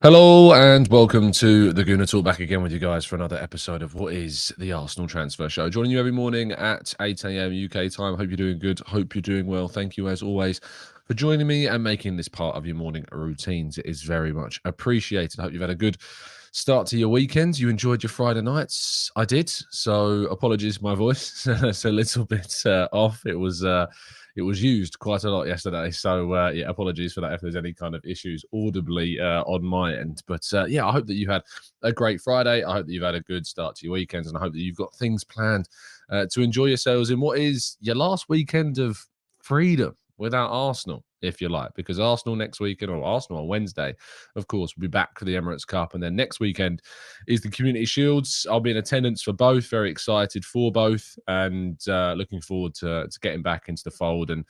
Hello and welcome to the Gooner Talk, back again with you guys for another episode of what is the Arsenal Transfer Show. Joining you every morning at 8 a.m. UK time. Hope you're doing good. Hope you're doing well. Thank you as always for joining me and making this part of your morning routines. It is very much appreciated. Hope you've had a good start to your weekend. You enjoyed your Friday nights. I did. So apologies, my voice. It's a little bit off. It was used quite a lot yesterday. So, yeah, apologies for that if there's any kind of issues audibly on my end. But, yeah, I hope that you had a great Friday. I hope that you've had a good start to your weekends, and I hope that you've got things planned to enjoy yourselves in what is your last weekend of freedom without Arsenal, if you like, because Arsenal next weekend, or Arsenal on Wednesday, of course, will be back for the Emirates Cup. And then next weekend is the Community Shields. I'll be in attendance for both, very excited for both, and looking forward to getting back into the fold and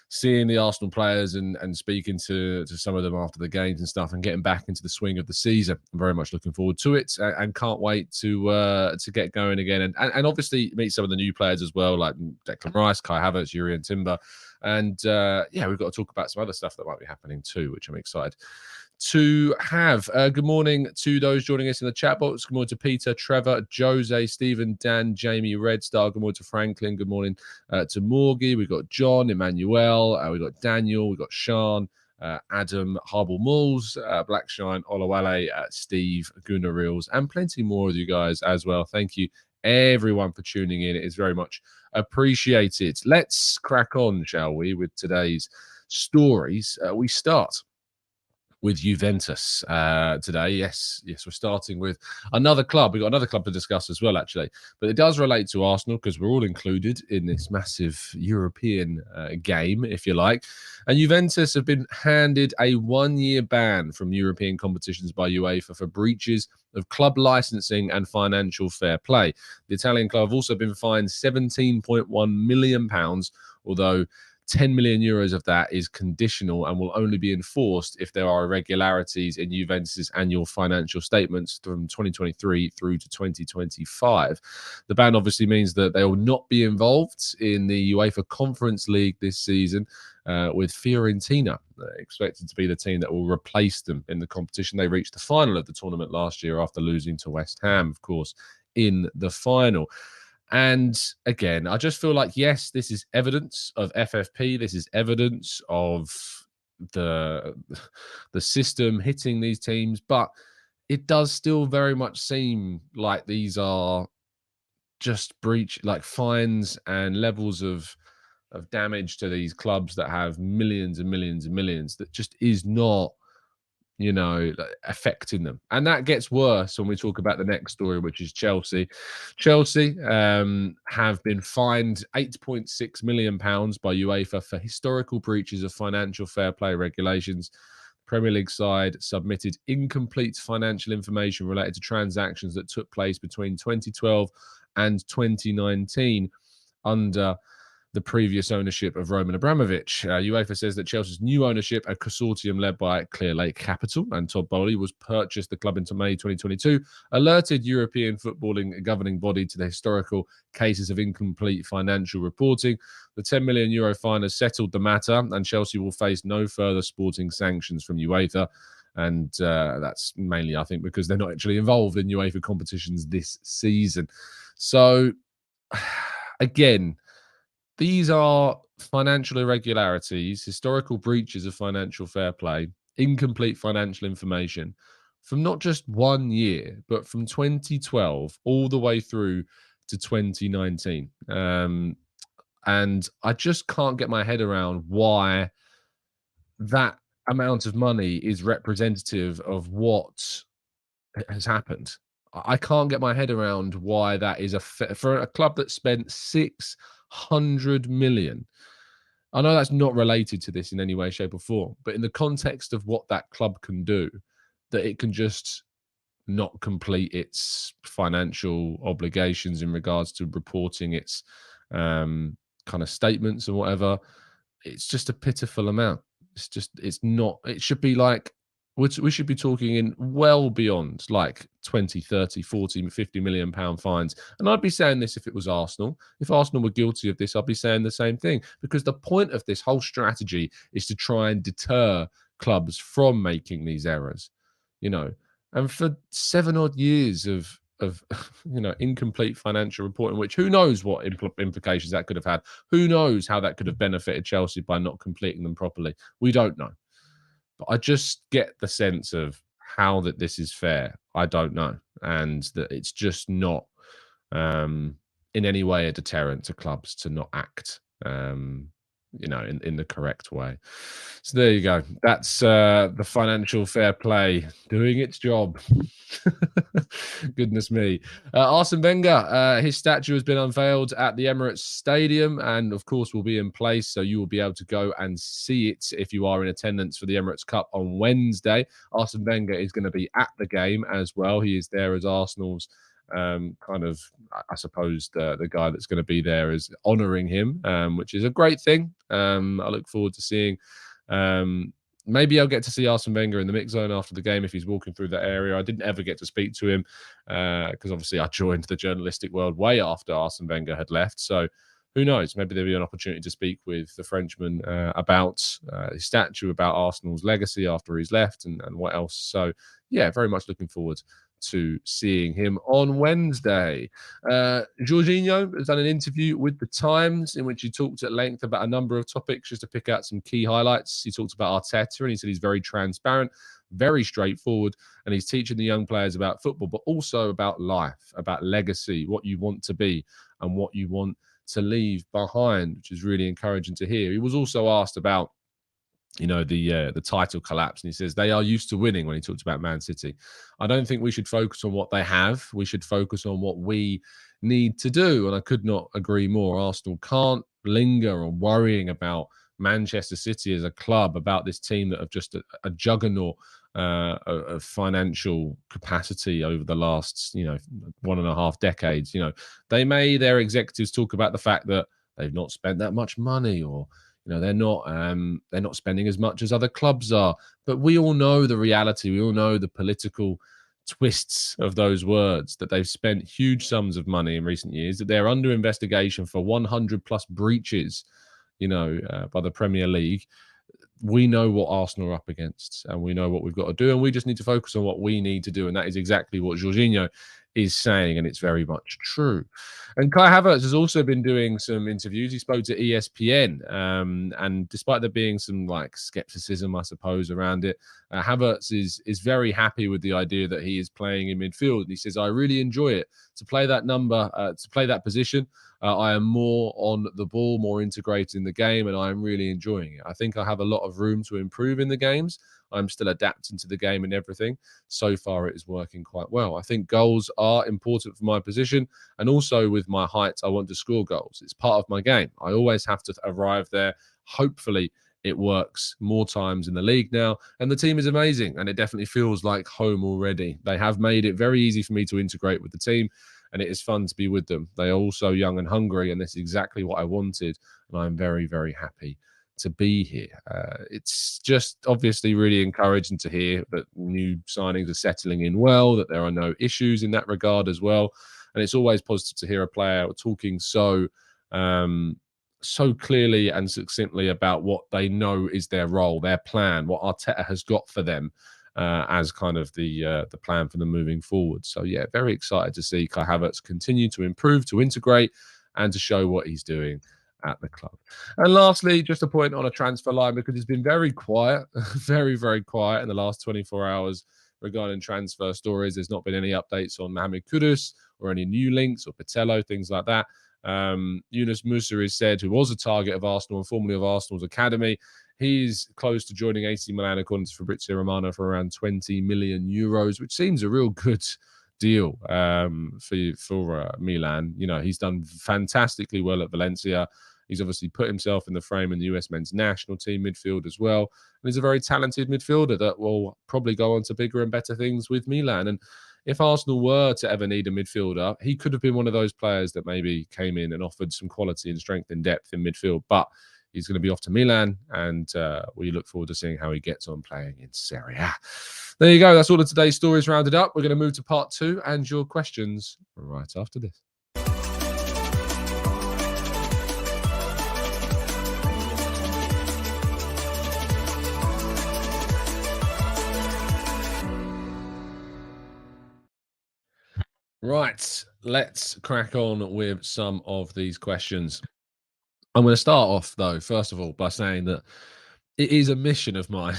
seeing the Arsenal players and speaking to some of them after the games and stuff, and getting back into the swing of the season. I'm very much looking forward to it, and can't wait to get going again, and obviously meet some of the new players as well, like Declan Rice, Kai Havertz, Yuri and Timber. And yeah, we've got to talk about some other stuff that might be happening too, which I'm excited to have. Good morning to those joining us in the chat box. Good morning to Peter, Trevor, Jose, Stephen, Dan, Jamie, Red Star. Good morning to Franklin. Good morning to Morgie. We've got John, Emmanuel. We've got Daniel. We've got Sean, Adam, Harble Malls, Blackshine, Olawale, Steve, Gooner Reels, and plenty more of you guys as well. Thank you, everyone, for tuning in. It is very much appreciated. Let's crack on, shall we, with today's stories. We start with Juventus today. Yes, we're starting with another club. We've got another club to discuss as well, actually. But it does relate to Arsenal because we're all included in this massive European game, if you like. And Juventus have been handed a one-year ban from European competitions by UEFA for breaches of club licensing and financial fair play. The Italian club have also been fined £17.1 million, although 10 million euros of that is conditional and will only be enforced if there are irregularities in Juventus' annual financial statements from 2023 through to 2025. The ban obviously means that they will not be involved in the UEFA Conference League this season, with Fiorentina expected to be the team that will replace them in the competition. They reached the final of the tournament last year after losing to West Ham, of course, in the final. And again, I just feel like, yes, this is evidence of FFP. This is evidence of the system hitting these teams, but it does still very much seem like these are just like fines and levels of damage to these clubs that have millions and millions and millions that just is not, affecting them. And that gets worse when we talk about the next story, which is Chelsea. Chelsea have been fined £8.6 million by UEFA for historical breaches of financial fair play regulations. Premier League side submitted incomplete financial information related to transactions that took place between 2012 and 2019 under the previous ownership of Roman Abramovich. UEFA says that Chelsea's new ownership, a consortium led by Clear Lake Capital and Todd Bowley, was purchased the club into May 2022, alerted European footballing governing body to the historical cases of incomplete financial reporting. The €10 million fine has settled the matter, and Chelsea will face no further sporting sanctions from UEFA. And that's mainly, I think, because they're not actually involved in UEFA competitions this season. So, again, these are financial irregularities, historical breaches of financial fair play, incomplete financial information from not just 1 year, but from 2012 all the way through to 2019. And I just can't get my head around why that amount of money is representative of what has happened. I can't get my head around why that is for a club that spent 600 million. I know that's not related to this in any way, shape, or form, but in the context of what that club can do, that it can just not complete its financial obligations in regards to reporting its kind of statements and whatever. It's just a pitiful amount. It's not, it should be like, we should be talking in well beyond like 20, 30, 40, 50 million pound fines. And I'd be saying this if it was Arsenal. If Arsenal were guilty of this, I'd be saying the same thing, because the point of this whole strategy is to try and deter clubs from making these errors. and for 7 odd years of incomplete financial reporting, which who knows what implications that could have had. Who knows how that could have benefited Chelsea by not completing them properly. We don't know. But I just get the sense of how that this is fair. I don't know. And that it's just not in any way a deterrent to clubs to not act in the correct way. So there you go. That's the financial fair play doing its job. Goodness me. Arsene Wenger, his statue has been unveiled at the Emirates Stadium and, of course, will be in place. So you will be able to go and see it if you are in attendance for the Emirates Cup on Wednesday. Arsene Wenger is going to be at the game as well. He is there as Arsenal's I suppose the guy that's going to be there is honouring him, which is a great thing. I look forward to seeing. Maybe I'll get to see Arsene Wenger in the mix zone after the game if he's walking through that area. I didn't ever get to speak to him because obviously I joined the journalistic world way after Arsene Wenger had left. So who knows? Maybe there'll be an opportunity to speak with the Frenchman about his statue, about Arsenal's legacy after he's left, and what else. So yeah, very much looking forward to seeing him on Wednesday. Jorginho has done an interview with The Times in which he talked at length about a number of topics, just to pick out some key highlights. He talked about Arteta and he said he's very transparent, very straightforward, and he's teaching the young players about football, but also about life, about legacy, what you want to be and what you want to leave behind, which is really encouraging to hear. He was also asked about the title collapse, and he says they are used to winning when he talks about Man City. I don't think we should focus on what they have. We should focus on what we need to do, and I could not agree more. Arsenal can't linger on worrying about Manchester City as a club, about this team that have just a juggernaut of financial capacity over the last 1.5 decades. Their executives talk about the fact that they've not spent that much money, or they're not spending as much as other clubs are. But we all know the reality. We all know the political twists of those words, that they've spent huge sums of money in recent years, that they're under investigation for 100 plus breaches, by the Premier League. We know what Arsenal are up against, and we know what we've got to do, and we just need to focus on what we need to do. And that is exactly what Jorginho is saying, and it's very much true. And Kai Havertz has also been doing some interviews. He spoke to ESPN, and despite there being some skepticism, I suppose, around it, Havertz is very happy with the idea that he is playing in midfield. And he says, I really enjoy it to play that number, to play that position. I am more on the ball, more integrated in the game, and I am really enjoying it. I think I have a lot of room to improve in the games. I'm still adapting to the game and everything. So far, it is working quite well. I think goals are important for my position, and also with my height, I want to score goals. It's part of my game. I always have to arrive there. Hopefully, it works more times in the league now, and the team is amazing, and it definitely feels like home already. They have made it very easy for me to integrate with the team, and it is fun to be with them. They are also young and hungry, and this is exactly what I wanted, and I'm very, very happy to be here. It's just obviously really encouraging to hear that new signings are settling in well, that there are no issues in that regard as well. And it's always positive to hear a player talking so clearly and succinctly about what they know is their role, their plan, what Arteta has got for them as kind of the plan for them moving forward. So yeah, very excited to see Kai Havertz continue to improve, to integrate, and to show what he's doing at the club. And lastly, just a point on a transfer line, because it's been very quiet, very, very quiet in the last 24 hours regarding transfer stories. There's not been any updates on Mohamed Kudus or any new links or Patello, things like that. Yunus Musah is said, who was a target of Arsenal and formerly of Arsenal's academy. He's close to joining AC Milan, according to Fabrizio Romano, for around 20 million euros, which seems a real good deal for Milan. He's done fantastically well at Valencia. He's obviously put himself in the frame in the US men's national team midfield as well. And he's a very talented midfielder that will probably go on to bigger and better things with Milan. And if Arsenal were to ever need a midfielder, he could have been one of those players that maybe came in and offered some quality and strength and depth in midfield. But he's going to be off to Milan, and we look forward to seeing how he gets on playing in Serie A. There you go. That's all of today's stories rounded up. We're going to move to part 2 and your questions right after this. Right, let's crack on with some of these questions. I'm going to start off, though, first of all, by saying that it is a mission of mine,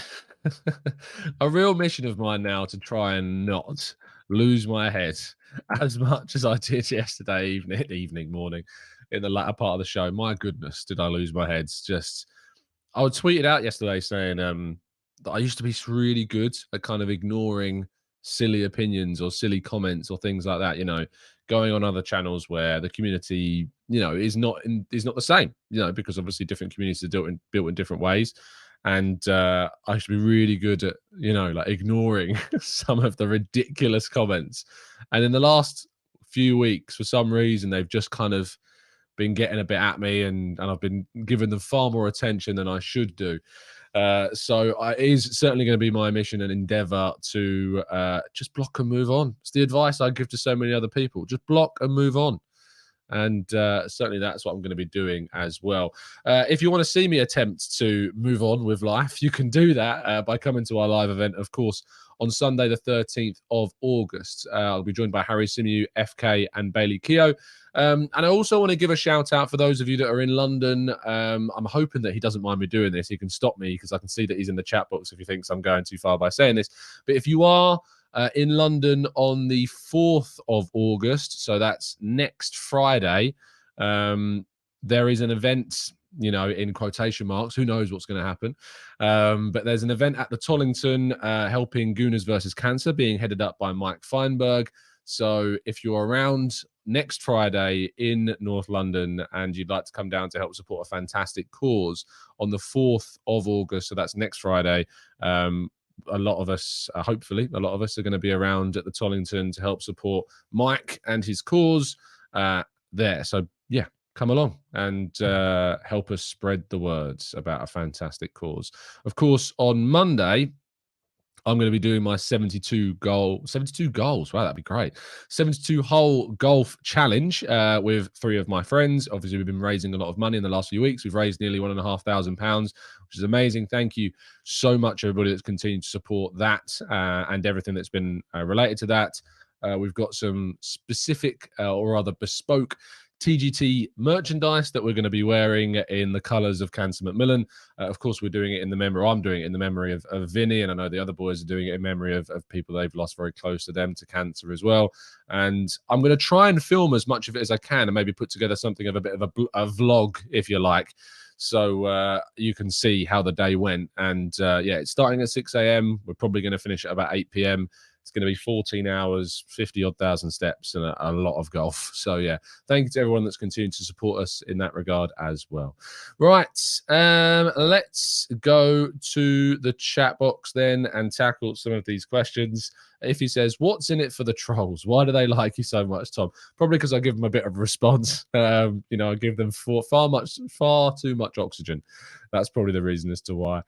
a real mission of mine now to try and not lose my head as much as I did yesterday morning, in the latter part of the show. My goodness, did I lose my head? Just I was tweeted out yesterday saying that I used to be really good at kind of ignoring silly opinions or silly comments or things like that. Going on other channels where the community, is not the same. Because obviously different communities are built in different ways. And I used to be really good at like ignoring some of the ridiculous comments. And in the last few weeks, for some reason, they've just kind of been getting a bit at me, and I've been giving them far more attention than I should do. It is certainly going to be my mission and endeavor to just block and move on. It's the advice I give to so many other people. Just block and move on. And certainly that's what I'm going to be doing as well. If you want to see me attempt to move on with life, you can do that by coming to our live event, of course, on Sunday, the 13th of August. I'll be joined by Harry Symeou, FK, and Bailey Keogh. And I also want to give a shout out for those of you that are in London. I'm hoping that he doesn't mind me doing this. He can stop me because I can see that he's in the chat box if he thinks I'm going too far by saying this. But if you are in London on the 4th of August, so that's next Friday, there is an event, in quotation marks. Who knows what's going to happen? But there's an event at the Tollington helping Gooners versus Cancer, being headed up by Mike Feinberg. So if you're around next Friday in North London and you'd like to come down to help support a fantastic cause on the 4th of August, so that's next Friday, a lot of us, hopefully, a lot of us are going to be around at the Tollington to help support Mike and his cause there. So, yeah, come along and help us spread the words about a fantastic cause. Of course, on Monday, I'm going to be doing my 72 goals. Wow, that'd be great. 72 hole golf challenge with 3 of my friends. Obviously, we've been raising a lot of money in the last few weeks. We've raised nearly £1,500, which is amazing. Thank you so much, everybody that's continued to support that and everything that's been related to that. We've got some specific or rather bespoke TGT merchandise that we're going to be wearing in the colours of Cancer Macmillan. Of course, we're doing it in the memory. I'm doing it in the memory of Vinny, and I know the other boys are doing it in memory of people they've lost very close to them to cancer as well. And I'm going to try and film as much of it as I can, and maybe put together something of a bit of a vlog, if you like, so you can see how the day went. And yeah, it's starting at 6 a.m. We're probably going to finish at about 8 p.m. It's going to be 14 hours, 50-odd thousand steps, and a lot of golf. So, yeah, thank you to everyone that's continued to support us in that regard as well. Right, let's go to the chat box then and tackle some of these questions. If he says, what's in it for the trolls? Why do they like you so much, Tom? Probably because I give them a bit of a response. I give them far too much oxygen. That's probably the reason as to why.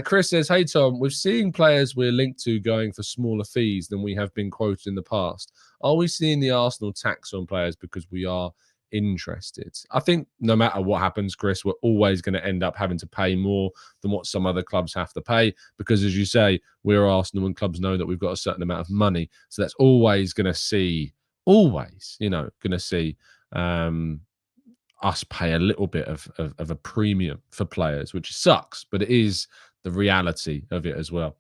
Chris says, hey, Tom, with seeing players we're linked to going for smaller fees than we have been quoted in the past, are we seeing the Arsenal tax on players because we are interested? I think no matter what happens, Chris, we're always going to end up having to pay more than what some other clubs have to pay because, as you say, we're Arsenal and clubs know that we've got a certain amount of money. So that's always going to see, us pay a little bit of a premium for players, which sucks, but it is the reality of it as well.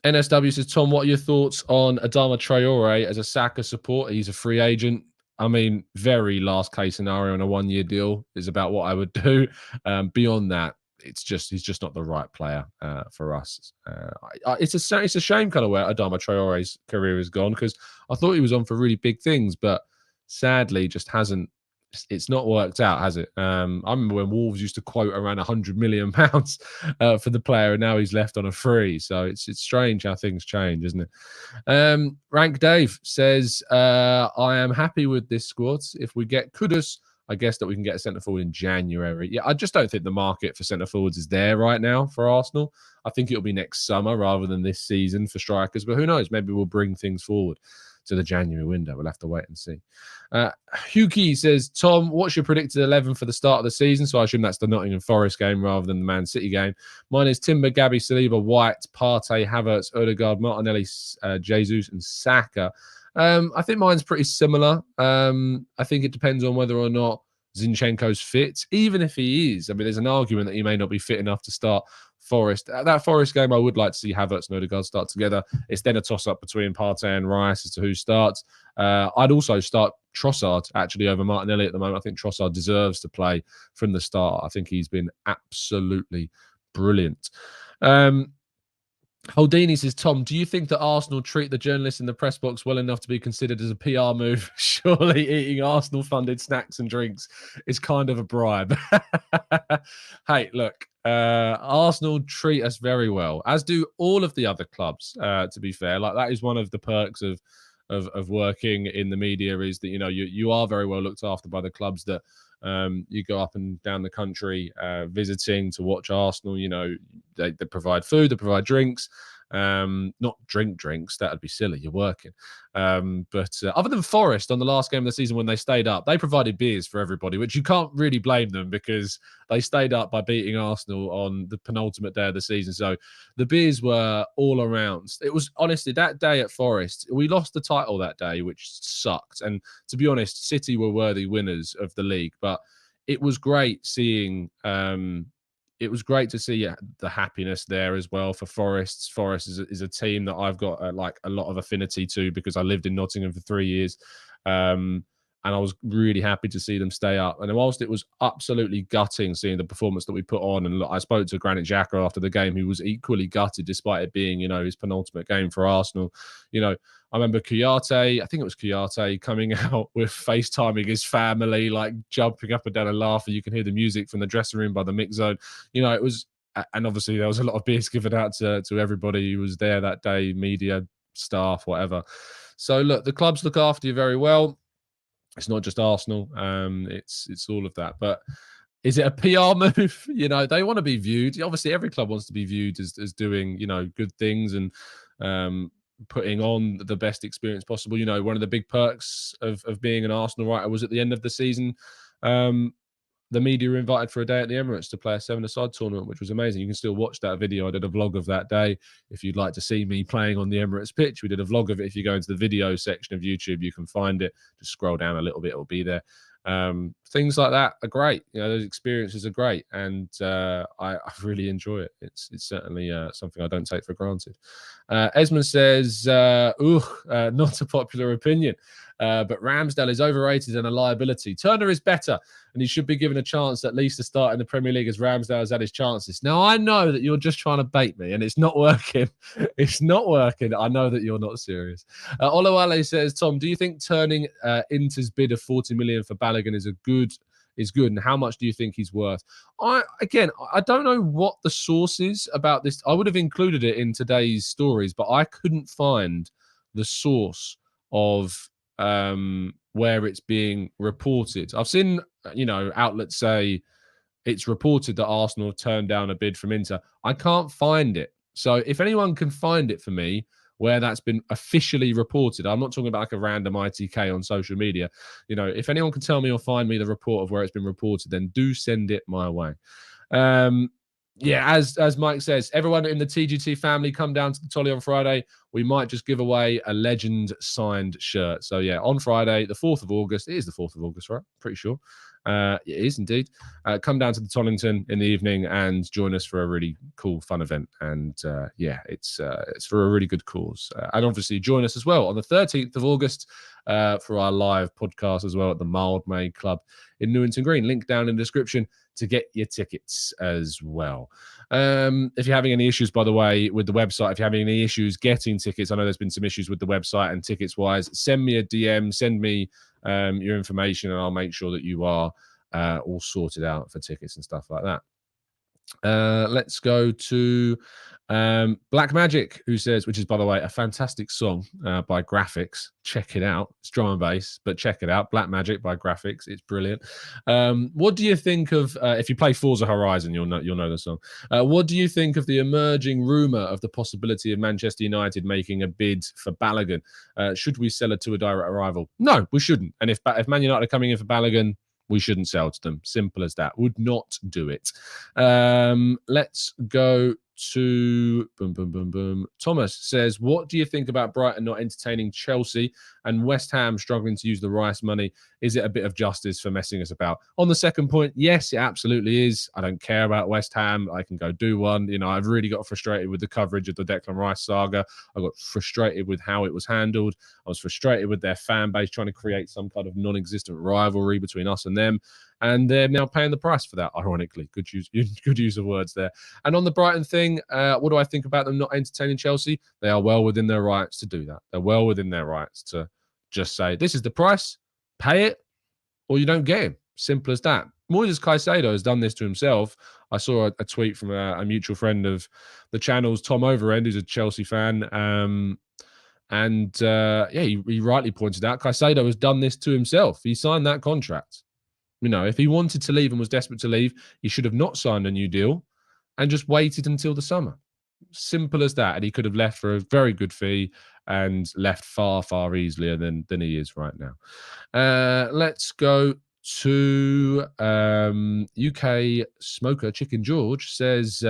NSW says, Tom, what are your thoughts on Adama Traore as a Saka supporter? He's a free agent. I mean, very last case scenario on a 1-year deal is about what I would do. Beyond that, he's just not the right player for us. It's a shame kind of where Adama Traore's career has gone, because I thought he was on for really big things, but sadly just hasn't. It's not worked out, has it? I remember when Wolves used to quote around £100 million for the player, and now he's left on a free. So it's strange how things change, isn't it? Rank Dave says, I am happy with this squad. If we get Kudus, I guess that we can get a centre forward in January. Yeah, I just don't think the market for centre forwards is there right now for Arsenal. I think it'll be next summer rather than this season for strikers. But who knows? Maybe we'll bring things forward to the January window. We'll have to wait and see. Huki says, Tom, what's your predicted 11 for the start of the season? So I assume that's the Nottingham Forest game rather than the Man City game. Mine is Timber, Gabby, Saliba, White, Partey, Havertz, Odegaard, Martinelli, Jesus, and Saka. I think mine's pretty similar. I think it depends on whether or not Zinchenko's fit. Even if he is, I mean, there's an argument that he may not be fit enough to start Forest. At that Forest game, I would like to see Havertz and Odegaard start together. It's then a toss-up between Partey and Rice as to who starts. I'd also start Trossard, actually, over Martinelli at the moment. I think Trossard deserves to play from the start. I think he's been absolutely brilliant. Holdini says, Tom, do you think that Arsenal treat the journalists in the press box well enough to be considered as a PR move? Surely eating Arsenal-funded snacks and drinks is kind of a bribe. Hey, look, Arsenal treat us very well, as do all of the other clubs, to be fair. Like, that is one of the perks of working in the media, is that, you know, you are very well looked after by the clubs that you go up and down the country visiting to watch Arsenal. You know, they provide food, they provide drinks. Not drinks, that'd be silly, you're working. But other than Forest on the last game of the season when they stayed up, they provided beers for everybody, which you can't really blame them because they stayed up by beating Arsenal on the penultimate day of the season. So the beers were all around. It was, honestly, that day at Forest, we lost the title that day, which sucked. And to be honest, City were worthy winners of the league, but it was great seeing it was great to see the happiness there as well for Forest. Forest is a team that I've got like a lot of affinity to because I lived in Nottingham for 3 years. And I was really happy to see them stay up. And whilst it was absolutely gutting seeing the performance that we put on, and look, I spoke to Granit Xhaka after the game, who was equally gutted despite it being, you know, his penultimate game for Arsenal. You know, I remember Kouyaté, I think it was Kouyaté, coming out with FaceTiming his family, like jumping up and down and laughing. You can hear the music from the dressing room by the mix zone. You know, it was, and obviously there was a lot of beers given out to everybody who was there that day, media, staff, whatever. So look, the clubs look after you very well. It's not just Arsenal. It's all of that. But is it a PR move? You know, they want to be viewed. Obviously, every club wants to be viewed as doing, you know, good things and putting on the best experience possible. You know, one of the big perks of being an Arsenal writer was at the end of the season, the media were invited for a day at the Emirates to play a seven-a-side tournament, which was amazing. You can still watch that video. I did a vlog of that day. If you'd like to see me playing on the Emirates pitch, we did a vlog of it. If you go into the video section of YouTube, you can find it. Just scroll down a little bit, it'll be there. Things like that are great. You know, those experiences are great, and I really enjoy it. It's certainly something I don't take for granted. Esmond says, not a popular opinion, but Ramsdale is overrated and a liability. Turner is better, and he should be given a chance at least to start in the Premier League, as Ramsdale has had his chances. Now, I know that you're just trying to bait me, and it's not working. It's not working. I know that you're not serious. Olawale says, Tom, do you think turning Inter's bid of 40 million for Balogun is good, and how much do you think he's worth? I don't know what the source is about this. I would have included it in today's stories, but I couldn't find the source of where it's being reported. I've seen, you know, outlets say it's reported that Arsenal have turned down a bid from Inter. I can't find it. So if anyone can find it for me, where that's been officially reported, I'm not talking about like a random ITK on social media. You know, if anyone can tell me or find me the report of where it's been reported, then do send it my way. Yeah, as Mike says, everyone in the TGT family come down to the Tolly on Friday. We might just give away a legend signed shirt. So yeah, on Friday, the 4th of August. It is the 4th of August, right? Pretty sure. It is indeed. Come down to the Tollington in the evening and join us for a really cool, fun event. And yeah, it's for a really good cause. And obviously join us as well on the 13th of August for our live podcast as well at the Mildmay Club in Newington Green. Link down in the description to get your tickets as well. If you're having any issues, by the way, with the website, if you're having any issues getting tickets, I know there's been some issues with the website and tickets wise, send me a DM, send me your information, and I'll make sure that you are all sorted out for tickets and stuff like that. Let's go to Black Magic, who says, which is, by the way, a fantastic song by Graphics. Check it out. It's drum and bass, but check it out. Black Magic by Graphics. It's brilliant. What do you think of, if you play Forza Horizon, you'll know the song. What do you think of the emerging rumor of the possibility of Manchester United making a bid for Balogun? Should we sell it to a direct rival? No, we shouldn't. And if Man United are coming in for Balogun, we shouldn't sell to them. Simple as that. Would not do it. Let's go to boom, boom, boom, boom. Thomas says, what do you think about Brighton not entertaining Chelsea and West Ham struggling to use the Rice money? Is it a bit of justice for messing us about? On the second point, yes, it absolutely is. I don't care about West Ham. I can go do one. You know, I've really got frustrated with the coverage of the Declan Rice saga. I got frustrated with how it was handled. I was frustrated with their fan base trying to create some kind of non-existent rivalry between us and them. And they're now paying the price for that, ironically. Good use of words there. And on the Brighton thing, what do I think about them not entertaining Chelsea? They are well within their rights to do that. They're well within their rights to just say, this is the price, pay it, or you don't get him. Simple as that. Moises Caicedo has done this to himself. I saw a tweet from a mutual friend of the channel's, Tom Overend, who's a Chelsea fan. He rightly pointed out Caicedo has done this to himself. He signed that contract. You know, if he wanted to leave and was desperate to leave, he should have not signed a new deal and just waited until the summer. Simple as that. And he could have left for a very good fee and left far, far easier than he is right now. Let's go to UK Smoker Chicken George says,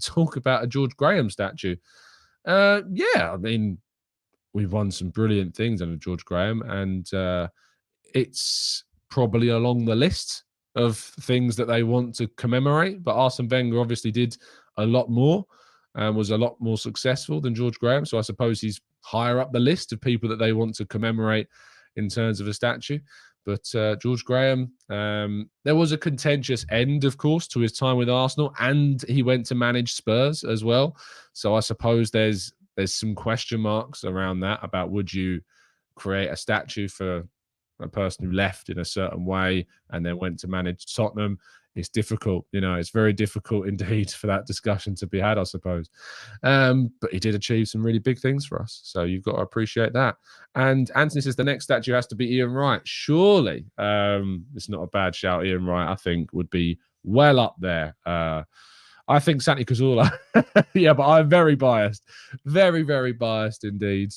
talk about a George Graham statue. Yeah, I mean, we've won some brilliant things under George Graham, and it's probably along the list of things that they want to commemorate. But Arsene Wenger obviously did a lot more and was a lot more successful than George Graham. So I suppose he's higher up the list of people that they want to commemorate in terms of a statue. But George Graham, there was a contentious end, of course, to his time with Arsenal, and he went to manage Spurs as well. So I suppose there's some question marks around that about, would you create a statue for a person who left in a certain way and then went to manage Tottenham? It's difficult, you know, it's very difficult indeed for that discussion to be had, I suppose. But he did achieve some really big things for us, so you've got to appreciate that. And Anthony says the next statue has to be Ian Wright. Surely, it's not a bad shout. Ian Wright, I think, would be well up there. I think Santi Cazorla. Yeah, but I'm very biased. Very, very biased indeed.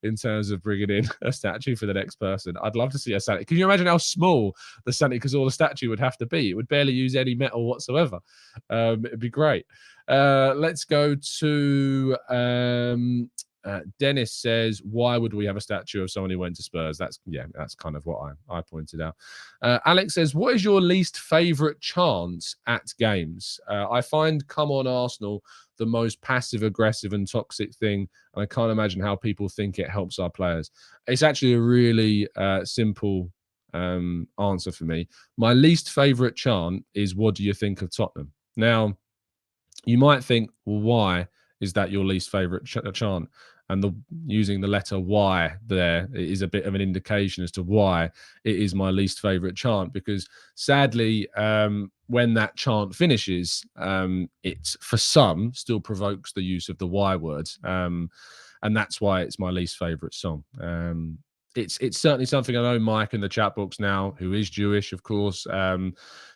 In terms of bringing in a statue for the next person. I'd love to see a Santi. Can you imagine how small the Santi Cazorla statue would have to be? It would barely use any metal whatsoever. It'd be great. Let's go to Dennis says, why would we have a statue of someone who went to Spurs? That's kind of what I pointed out. Alex says, what is your least favourite chant at games? I find "Come on Arsenal" the most passive aggressive and toxic thing, and I can't imagine how people think it helps our players. It's actually a really simple answer for me. My least favourite chant is, what do you think of Tottenham? Now, you might think, well, why is that your least favourite chant? And using the letter Y there is a bit of an indication as to why it is my least favourite chant, because sadly, when that chant finishes, it, for some, still provokes the use of the Y word. And that's why it's my least favourite song. It's certainly something I know Mike in the chat box now, who is Jewish, of course,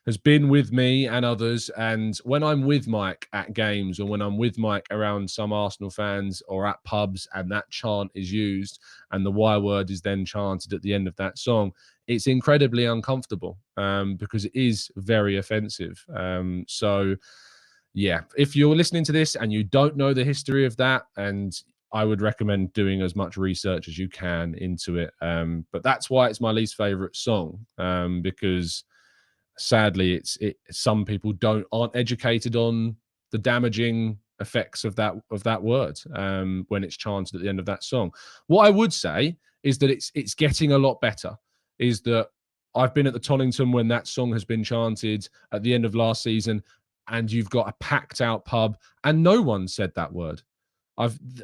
has been with me and others. And when I'm with Mike at games, or when I'm with Mike around some Arsenal fans or at pubs, and that chant is used and the Y word is then chanted at the end of that song, it's incredibly uncomfortable because it is very offensive. So, yeah, if you're listening to this and you don't know the history of that, and I would recommend doing as much research as you can into it. But that's why it's my least favorite song, because sadly, some people aren't educated on the damaging effects of that word when it's chanted at the end of that song. What I would say is that it's getting a lot better. Is that I've been at the Tonington when that song has been chanted at the end of last season, and you've got a packed out pub, and no one said that word.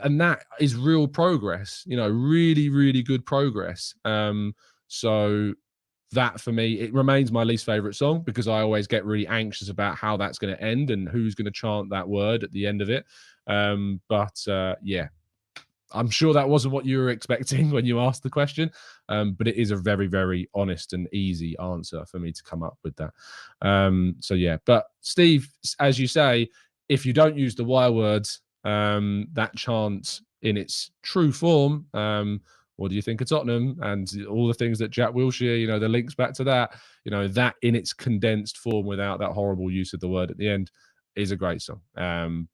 And that is real progress, you know, really, really good progress. So that, for me, it remains my least favorite song, because I always get really anxious about how that's going to end and who's going to chant that word at the end of it. Yeah, I'm sure that wasn't what you were expecting when you asked the question, but it is a very, very honest and easy answer for me to come up with that. So yeah, but Steve, as you say, if you don't use the Y words, that chant in its true form, what do you think of Tottenham, and all the things that Jack Wilshere, you know, the links back to that, you know, that in its condensed form without that horrible use of the word at the end, is a great song.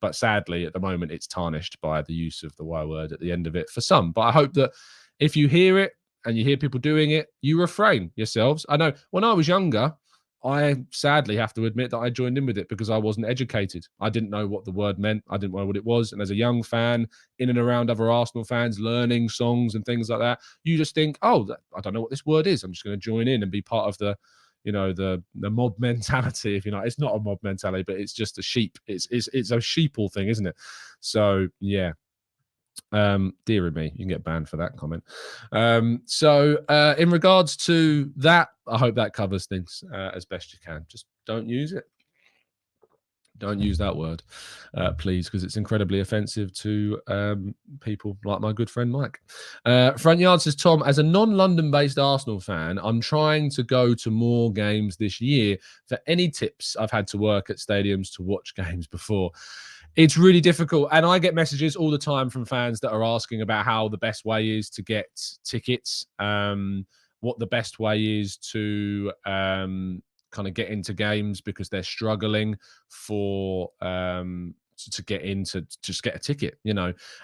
But sadly, at the moment, it's tarnished by the use of the Y word at the end of it for some. But I hope that if you hear it and you hear people doing it, you refrain yourselves. I know when I was younger, I sadly have to admit that I joined in with it because I wasn't educated. I didn't know what the word meant. I didn't know what it was. And as a young fan, in and around other Arsenal fans, learning songs and things like that, you just think, oh, I don't know what this word is. I'm just going to join in and be part of the, the mob mentality. If you know, it's not a mob mentality, but it's just a sheep. It's a sheeple thing, isn't it? So yeah. Dear me, you can get banned for that comment. So in regards to that, I hope that covers things as best you can. Just don't use it. Don't use that word, please, because it's incredibly offensive to people like my good friend Mike. Front Yard says, Tom, as a non-London-based Arsenal fan, I'm trying to go to more games this year. For any tips, I've had to work at stadiums to watch games before. It's really difficult. And I get messages all the time from fans that are asking about how the best way is to get tickets, what the best way is to kind of get into games because they're struggling for to get in to just get a ticket,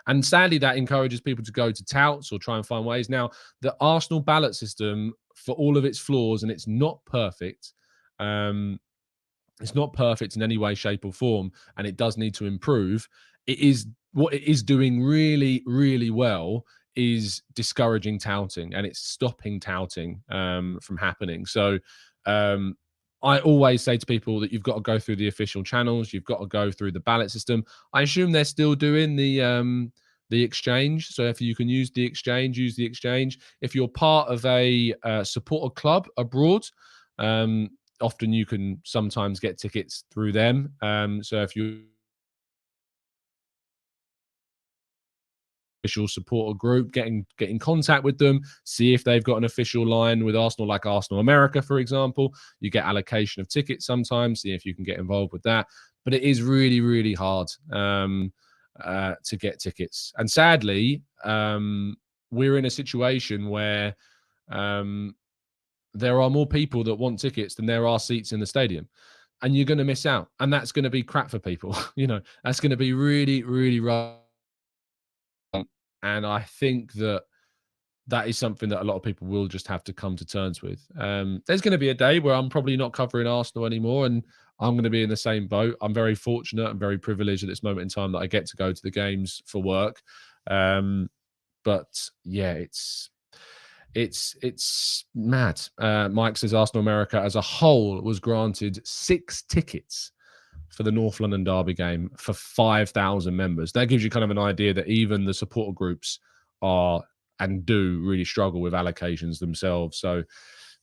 and sadly that encourages people to go to touts or try and find ways. Now the Arsenal ballot system, for all of its flaws, and it's not perfect, it's not perfect in any way, shape or form, and it does need to improve. It is what it is doing really, really well is discouraging touting, and it's stopping touting from happening. So I always say to people that you've got to go through the official channels. You've got to go through the ballot system. I assume they're still doing the exchange. So if you can use the exchange, use the exchange. If you're part of a supporter club abroad, often you can sometimes get tickets through them. So if you official supporter group, get in contact with them, see if they've got an official line with Arsenal, like Arsenal America, for example. You get allocation of tickets sometimes, see if you can get involved with that. But it is really, really hard to get tickets. And sadly, we're in a situation where there are more people that want tickets than there are seats in the stadium. And you're going to miss out. And that's going to be crap for people. That's going to be really, really rough. And I think that is something that a lot of people will just have to come to terms with. There's going to be a day where I'm probably not covering Arsenal anymore, and I'm going to be in the same boat. I'm very fortunate and very privileged at this moment in time that I get to go to the games for work. But yeah, it's mad. Mike says Arsenal America as a whole was granted 6 tickets for the North London derby game for 5,000 members. That gives you kind of an idea that even the supporter groups are and do really struggle with allocations themselves. So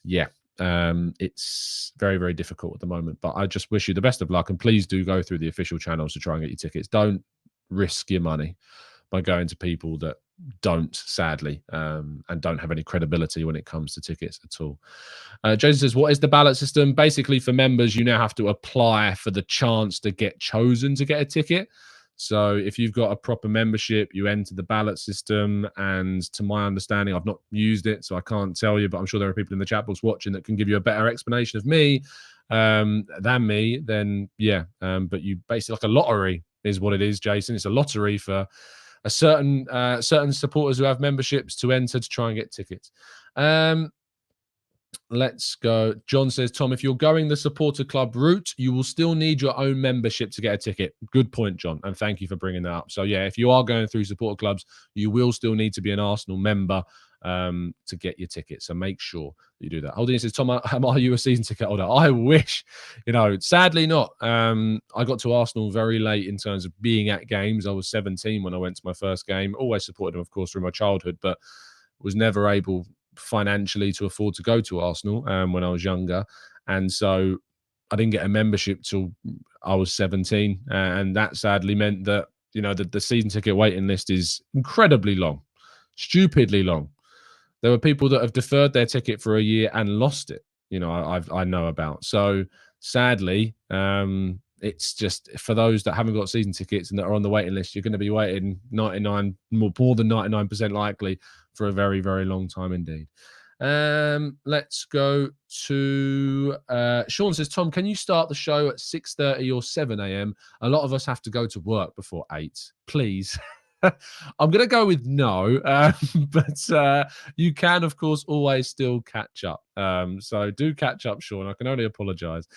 yeah, it's very, very difficult at the moment, but I just wish you the best of luck, and please do go through the official channels to try and get your tickets. Don't risk your money by going to people that don't, sadly, and don't have any credibility when it comes to tickets at all. Jason says, what is the ballot system? Basically, for members, you now have to apply for the chance to get chosen to get a ticket. So if you've got a proper membership, you enter the ballot system. And to my understanding, I've not used it, so I can't tell you, but I'm sure there are people in the chat box watching that can give you a better explanation of me than me. Then yeah, but you basically, like a lottery is what it is, Jason. It's a lottery for a certain supporters who have memberships to enter to try and get tickets. Let's go. John says, Tom, if you're going the supporter club route, you will still need your own membership to get a ticket. Good point, John, and thank you for bringing that up. So yeah, if you are going through supporter clubs, you will still need to be an Arsenal member to get your ticket. So make sure you do that. Holding says, Tom, are you a season ticket holder? I wish, sadly not. I got to Arsenal very late in terms of being at games. I was 17 when I went to my first game. Always supported them, of course, through my childhood, but was never able financially to afford to go to Arsenal when I was younger. And so I didn't get a membership till I was 17. And that sadly meant that, the season ticket waiting list is incredibly long, stupidly long. There were people that have deferred their ticket for a year and lost it, I know about. So sadly, it's just for those that haven't got season tickets and that are on the waiting list, you're going to be waiting more than 99% likely for a very, very long time indeed. Let's go to Sean says, Tom, can you start the show at 6:30 or 7 a.m.? A lot of us have to go to work before 8. Please. I'm going to go with no, but you can, of course, always still catch up. So do catch up, Sean. I can only apologise.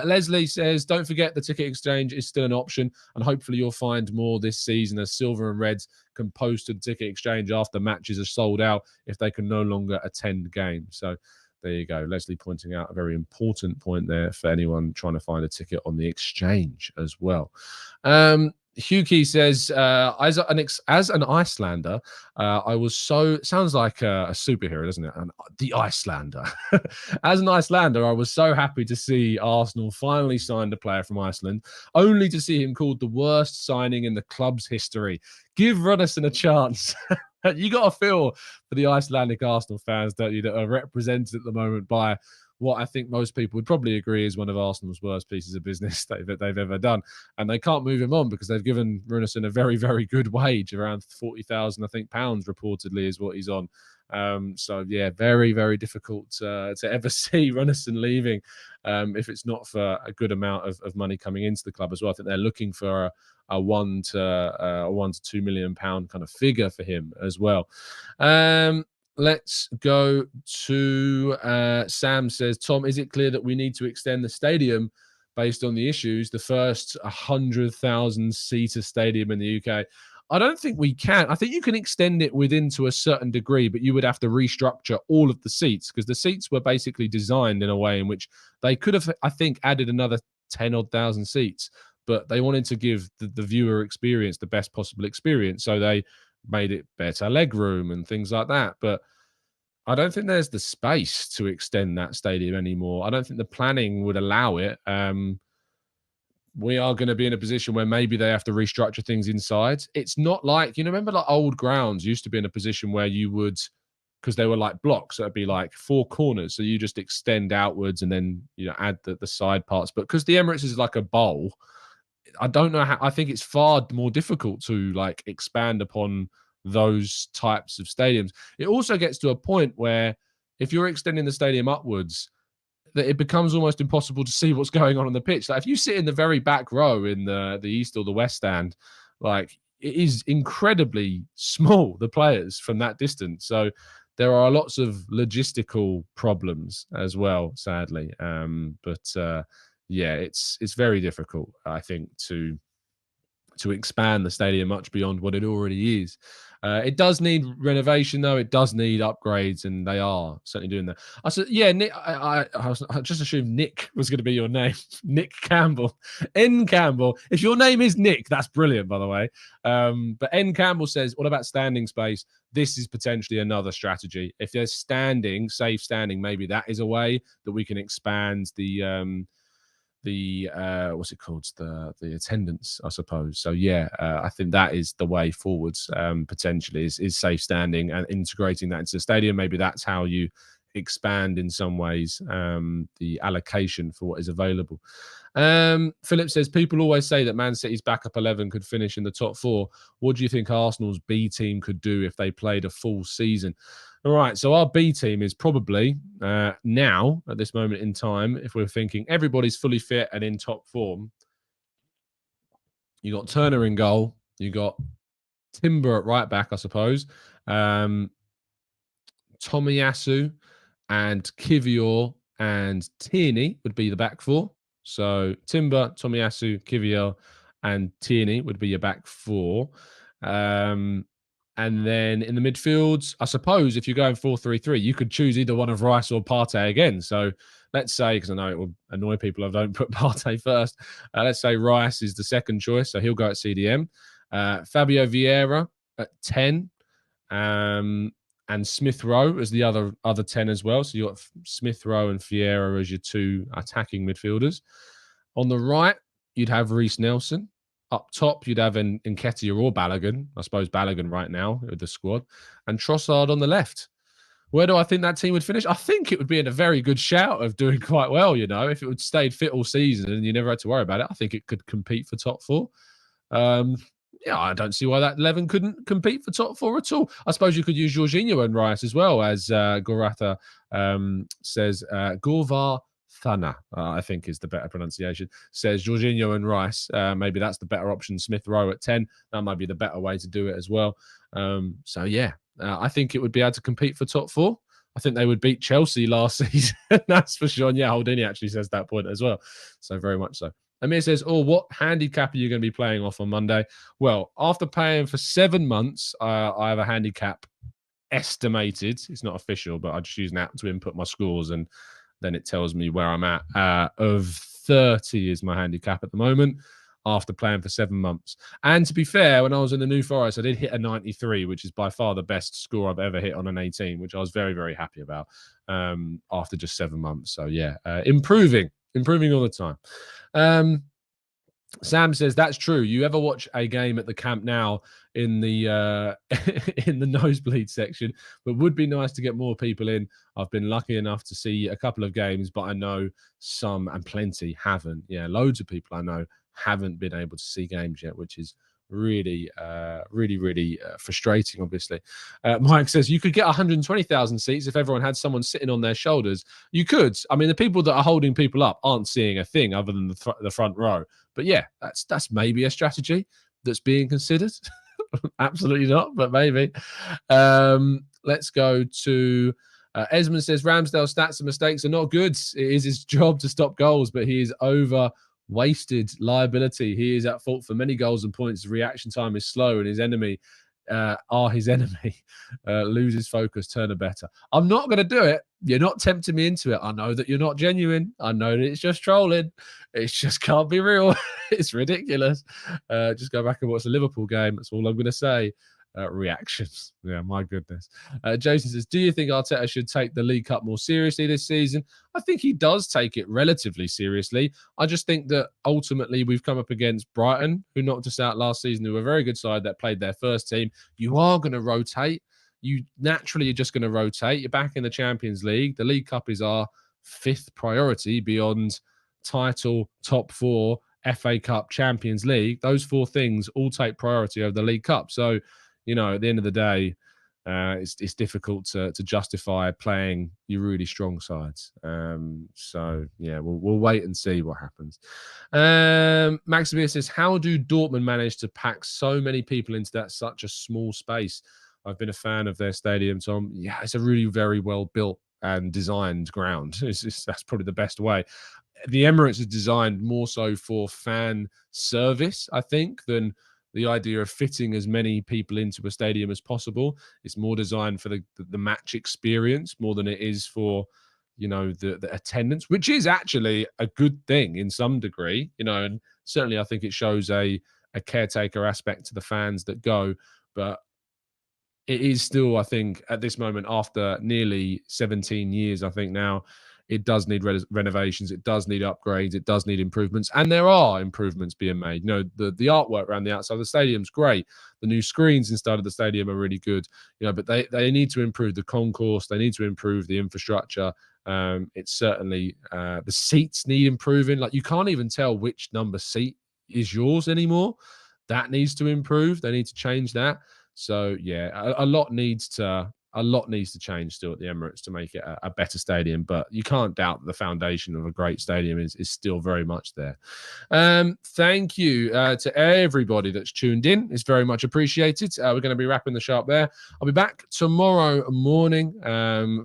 Leslie says, don't forget the ticket exchange is still an option, and hopefully you'll find more this season as Silver and Reds can post to the ticket exchange after matches are sold out if they can no longer attend games. So there you go. Leslie pointing out a very important point there for anyone trying to find a ticket on the exchange as well. Hughie says, as an Icelander, I was so, sounds like a superhero, doesn't it? The Icelander. As an Icelander, I was so happy to see Arsenal finally signed a player from Iceland, only to see him called the worst signing in the club's history. Give Runnison a chance. You got to feel for the Icelandic Arsenal fans, don't you, that are represented at the moment by what I think most people would probably agree is one of Arsenal's worst pieces of business that they've ever done. And they can't move him on because they've given Runnison a very, very good wage, around 40,000, I think, pounds reportedly is what he's on. So, yeah, very, very difficult to ever see Runnison leaving if it's not for a good amount of money coming into the club as well. I think they're looking for a £1 to £2 million kind of figure for him as well. Let's go to Sam says, Tom, is it clear that we need to extend the stadium based on the issues? The first 100,000 seater stadium in the UK. I don't think we can. I think you can extend it within to a certain degree, but you would have to restructure all of the seats because the seats were basically designed in a way in which they could have, I think, added another 10,000 seats, but they wanted to give the viewer experience the best possible experience. So they made it better leg room and things like that. But I don't think there's the space to extend that stadium anymore. I don't think the planning would allow it. We are going to be in a position where maybe they have to restructure things inside. It's not like, remember like old grounds used to be in a position where you would, because they were like blocks, so it'd be like 4 corners. So you just extend outwards and then, add the side parts. But because the Emirates is like a bowl, I don't know how, I think it's far more difficult to like expand upon those types of stadiums. It also gets to a point where if you're extending the stadium upwards, that it becomes almost impossible to see what's going on the pitch. Like if you sit in the very back row in the east or the west stand, like it is incredibly small, the players from that distance. So there are lots of logistical problems as well, sadly. Yeah, it's very difficult, I think, to expand the stadium much beyond what it already is. It does need renovation, though. It does need upgrades, and they are certainly doing that. I said, yeah, Nick. I just assumed Nick was going to be your name. Nick Campbell, N Campbell. If your name is Nick, that's brilliant, by the way. But N Campbell says, what about standing space? This is potentially another strategy. If there's safe standing, maybe that is a way that we can expand the what's it called, the attendance, I suppose. So yeah, I think that is the way forwards, potentially is safe standing and integrating that into the stadium. Maybe that's how you expand in some ways the allocation for what is available. Philip says, people always say that Man City's backup 11 could finish in the top 4. What do you think Arsenal's B team could do if they played a full season? All right, so our B team is probably now, at this moment in time, if we're thinking everybody's fully fit and in top form, you got Turner in goal, you got Timber at right back, I suppose, Tomiyasu and Kivior and Tierney would be the back 4. So Timber, Tomiyasu, Kivior and Tierney would be your back 4. And then in the midfields, I suppose if you're going 4-3-3, you could choose either one of Rice or Partey again. So let's say, because I know it will annoy people if I don't put Partey first, let's say Rice is the second choice, so he'll go at CDM. Fabio Vieira at 10, and Smith Rowe as the other 10 as well. So you've got Smith Rowe and Vieira as your 2 attacking midfielders. On the right, you'd have Reece Nelson. Up top, you'd have Nketiah or Balogun. I suppose Balogun right now with the squad. And Trossard on the left. Where do I think that team would finish? I think it would be in a very good shout of doing quite well, if it would stayed fit all season and you never had to worry about it. I think it could compete for top 4. yeah, I don't see why that 11 couldn't compete for top four at all. I suppose you could use Jorginho and Rice as well, as Goratha says. Gorvar Thana, I think is the better pronunciation, says Jorginho and Rice. Maybe that's the better option. Smith Rowe at 10. That might be the better way to do it as well. So, yeah, I think it would be able to compete for top four. I think they would beat Chelsea last season. That's for sure. And yeah, Holdini actually says that point as well. So very much so. Amir says, oh, what handicap are you going to be playing off on Monday? Well, after playing for 7 months, I have a handicap estimated. It's not official, but I just use an app to input my scores, and then it tells me where I'm at. Of 30 is my handicap at the moment after playing for 7 months. And to be fair, when I was in the New Forest, I did hit a 93, which is by far the best score I've ever hit on an 18, which I was very, very happy about after just 7 months. So, yeah, improving all the time. Sam says that's true. You ever watch a game at the Camp Nou in the in the nosebleed section? But would be nice to get more people in. I've been lucky enough to see a couple of games, but I know some and plenty haven't. Yeah, loads of people I know haven't been able to see games yet, which is really frustrating, obviously. Mike says you could get 120,000 seats if everyone had someone sitting on their shoulders. You could. I mean, the people that are holding people up aren't seeing a thing other than the front row. But yeah, that's maybe a strategy that's being considered. Absolutely not, but maybe. Let's go to Esmond says Ramsdale's stats and mistakes are not good. It is his job to stop goals, but he is wasted liability. He is at fault for many goals and points. His reaction time is slow, and his enemy loses focus. Turner better. I'm not going to do it. You're not tempting me into it. I know that you're not genuine. I know that it's just trolling. It just can't be real. It's ridiculous. Just go back and watch the Liverpool game. That's all I'm going to say. Reactions. Yeah, my goodness. Jason says, do you think Arteta should take the League Cup more seriously this season? I think he does take it relatively seriously. I just think that ultimately we've come up against Brighton, who knocked us out last season, who were a very good side that played their first team. You are going to rotate. You naturally are just going to rotate. You're back in the Champions League. The League Cup is our 5th priority beyond title, top 4, FA Cup, Champions League. Those 4 things all take priority over the League Cup. So, you know, at the end of the day, it's difficult to justify playing your really strong sides. So, yeah, we'll wait and see what happens. Maximilian says, how do Dortmund manage to pack so many people into such a small space? I've been a fan of their stadium, Tom. Yeah, it's a really very well built and designed ground. That's probably the best way. The Emirates is designed more so for fan service, I think, than the idea of fitting as many people into a stadium as possible. It's more designed for the match experience more than it is for, you know, the attendance, which is actually a good thing in some degree, you know, and certainly I think it shows a caretaker aspect to the fans that go. But it is still, I think, at this moment, after nearly 17 years, I think now, it does need renovations. It does need upgrades. It does need improvements. And there are improvements being made. You know, the artwork around the outside of the stadium's great. The new screens inside of the stadium are really good. You know, but they need to improve the concourse. They need to improve the infrastructure. It's certainly the seats need improving. Like, you can't even tell which number seat is yours anymore. That needs to improve. They need to change that. So yeah, a lot needs to change still at the Emirates to make it a better stadium. But you can't doubt that the foundation of a great stadium is still very much there. Thank you to everybody that's tuned in. It's very much appreciated. We're going to be wrapping the show up there. I'll be back tomorrow morning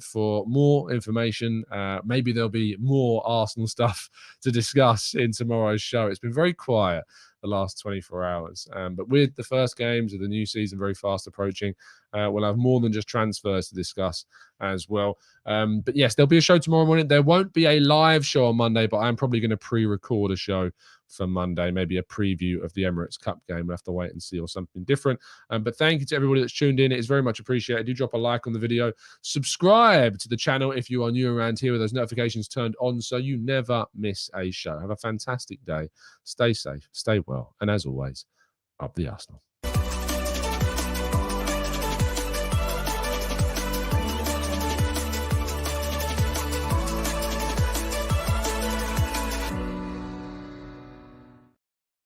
for more information. Maybe there'll be more Arsenal stuff to discuss in tomorrow's show. It's been very quiet the last 24 hours. But with the first games of the new season very fast approaching, we'll have more than just transfers to discuss as well. But yes, there'll be a show tomorrow morning. There won't be a live show on Monday, but I'm probably going to pre-record a show for Monday, maybe a preview of the Emirates Cup game. We'll have to wait and see, or something different. But thank you to everybody that's tuned in. It is very much appreciated. Do drop a like on the video. Subscribe to the channel if you are new around here with those notifications turned on so you never miss a show. Have a fantastic day. Stay safe, stay well, and as always, up the Arsenal.